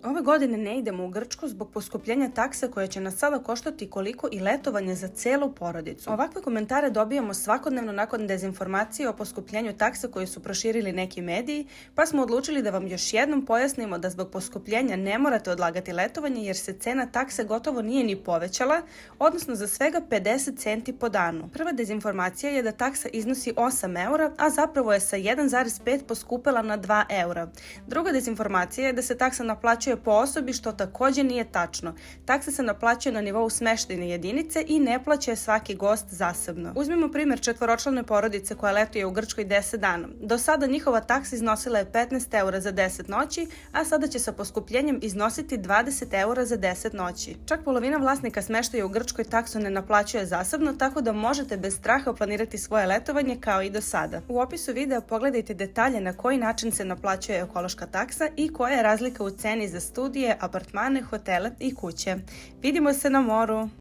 Ove godine ne idemo u Grčku zbog poskupljenja takse koje će nas sada koštati koliko i letovanje za celu porodicu. Ovakve komentare dobijamo svakodnevno nakon dezinformacije o poskupljenju takse koje su proširili neki mediji, pa smo odlučili da vam još jednom pojasnimo da zbog poskupljenja ne morate odlagati letovanje jer se cena takse gotovo nije ni povećala, odnosno za svega 50 centi po danu. Prva dezinformacija je da taksa iznosi 8 eura, a zapravo je sa 1,5 poskupela na 2 eura. Druga dezinformacija je da se taksa naplaćuje po osobi, što također nije tačno. Taksa se naplaćuje na nivou smeštajne jedinice i ne plaća svaki gost zasebno. Uzmimo primjer četvoročlane porodice koja letuje u Grčkoj 10 dana. Do sada njihova taksa iznosila je 15 eura za 10 noći, a sada će sa poskupljenjem iznositi 20 eura za 10 noći. Čak polovina vlasnika smeštaja u Grčkoj taksu ne naplaćuje zasebno, tako da možete bez straha planirati svoje letovanje kao i do sada. U opisu videa pogledajte detalje na koji način se naplaćuje ekološka taksa i koja je razlika u ceni za studije, apartmane, hotele i kuće. Vidimo se na moru!